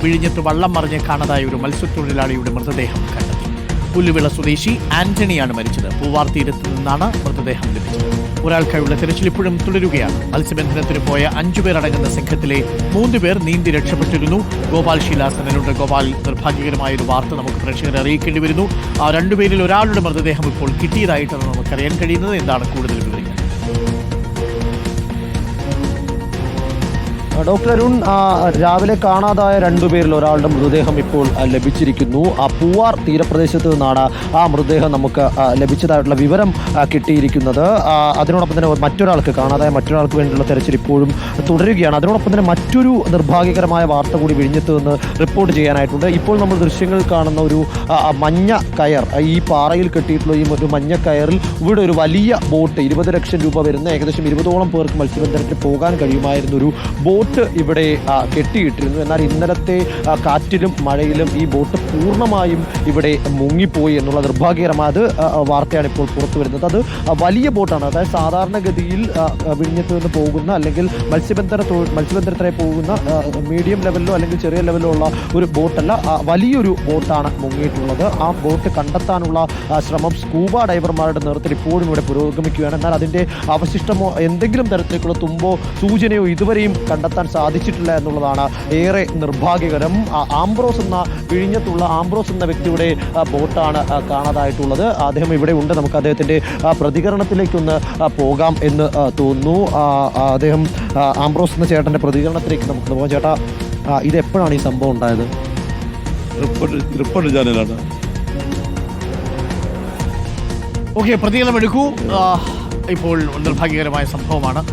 വിഴിഞ്ഞത്ത് വള്ളം മറിഞ്ഞ് കാണാതായ ഒരു മത്സ്യത്തൊഴിലാളിയുടെ മൃതദേഹം കണ്ടെത്തി. പുല്ലുവിള സ്വദേശി ആന്റണിയാണ് മരിച്ചത്. പൂവാർ തീരത്ത് നിന്നാണ് മൃതദേഹം ലഭിച്ചത്. ഒരാൾക്കായുള്ള തെരച്ചിൽ ഇപ്പോഴും തുടരുകയാണ്. മത്സ്യബന്ധനത്തിന് പോയ 5 പേർ അടങ്ങുന്ന സംഘത്തിലെ 3 പേർ നീന്തി രക്ഷപ്പെട്ടിരുന്നു. ഗോപാൽ ശീലാസനുണ്ട്. ഗോപാൽ, നിർഭാഗ്യകരമായ ഒരു വാർത്ത നമുക്ക് പ്രേക്ഷകരെ അറിയിക്കേണ്ടി വരുന്നു. ആ 2 പേരിൽ ഒരാളുടെ മൃതദേഹം ഇപ്പോൾ കിട്ടിയതായിട്ടാണ് നമുക്കറിയാൻ കഴിയുന്നത്. എന്താണ് കൂടുതൽ വിവരങ്ങൾ? ഡോക്ടർ അരുൺ, രാവിലെ കാണാതായ 2 പേരിൽ ഒരാളുടെ മൃതദേഹം ഇപ്പോൾ ലഭിച്ചിരിക്കുന്നു. പൂവാർ തീരപ്രദേശത്ത് നിന്നാണ് ആ മൃതദേഹം നമുക്ക് ലഭിച്ചതായിട്ടുള്ള വിവരം കിട്ടിയിരിക്കുന്നത്. അതിനോടൊപ്പം തന്നെ കാണാതായ മറ്റൊരാൾക്ക് വേണ്ടിയുള്ള തെരച്ചിൽ ഇപ്പോഴും തുടരുകയാണ്. അതിനോടൊപ്പം തന്നെ മറ്റൊരു നിർഭാഗ്യകരമായ വാർത്ത കൂടി വിഴിഞ്ഞത്ത് നിന്ന് റിപ്പോർട്ട് ചെയ്യാനായിട്ടുണ്ട്. ഇപ്പോൾ നമ്മൾ ദൃശ്യങ്ങളിൽ കാണുന്ന ഒരു മഞ്ഞ കയർ, ഈ പാറയിൽ കെട്ടിയിട്ടുള്ള ഈ ഒരു മഞ്ഞ കയറിൽ ഇവിടെ ഒരു വലിയ ബോട്ട്, 20 ലക്ഷം രൂപ വരുന്ന ഏകദേശം 20ഓളം പേർക്ക് മത്സ്യബന്ധനത്തിന് പോകാൻ കഴിയുമായിരുന്ന ഒരു ബോട്ട് ഇവിടെ കെട്ടിയിട്ടിരുന്നു. എന്നാൽ ഇന്നലത്തെ കാറ്റിലും മഴയിലും ഈ ബോട്ട് പൂർണ്ണമായും ഇവിടെ മുങ്ങിപ്പോയി എന്നുള്ള നിർഭാഗ്യകരമായ വാർത്തയാണ് ഇപ്പോൾ പുറത്തു വരുന്നത്. അത് വലിയ ബോട്ടാണ്. അതായത് സാധാരണഗതിയിൽ വിഴിഞ്ഞത്ത് നിന്ന് പോകുന്ന അല്ലെങ്കിൽ മത്സ്യബന്ധനത്തിനായി പോകുന്ന മീഡിയം ലെവലിലോ അല്ലെങ്കിൽ ചെറിയ ലെവലിലോ ഉള്ള ഒരു ബോട്ടല്ല, വലിയൊരു ബോട്ടാണ് മുങ്ങിയിട്ടുള്ളത്. ആ ബോട്ട് കണ്ടെത്താനുള്ള ശ്രമം സ്കൂബ ഡൈവർമാരുടെ നേതൃത്വത്തിൽ ഇപ്പോഴും ഇവിടെ പുരോഗമിക്കുകയാണ്. എന്നാൽ അതിൻ്റെ അവശിഷ്ടമോ എന്തെങ്കിലും തരത്തിലേക്കുള്ള തുമ്പോ സൂചനയോ ഇതുവരെയും കണ്ടെത്താൻ സാധിച്ചിട്ടില്ല എന്നുള്ളതാണ് ഏറെ നിർഭാഗ്യകരം. വിഴിഞ്ഞത്തുള്ള ആംബ്രോസ് എന്ന വ്യക്തിയുടെ ബോട്ടാണ് കാണാതായിട്ടുള്ളത്. അദ്ദേഹം ഇവിടെ ഉണ്ട്. നമുക്ക് അദ്ദേഹത്തിൻ്റെ പ്രതികരണത്തിലേക്കൊന്ന് പോകാം എന്ന് തോന്നുന്നു. അദ്ദേഹം ആംബ്രോസ് എന്ന ചേട്ടൻ്റെ പ്രതികരണത്തിലേക്ക് നമുക്ക് പോകാം. ചേട്ടാ, ഇത് എപ്പോഴാണ് ഈ സംഭവം ഉണ്ടായത്? ഓക്കെ, പ്രതികരണം എടുക്കൂ. ഇപ്പോൾ നിർഭാഗ്യകരമായ സംഭവമാണ്.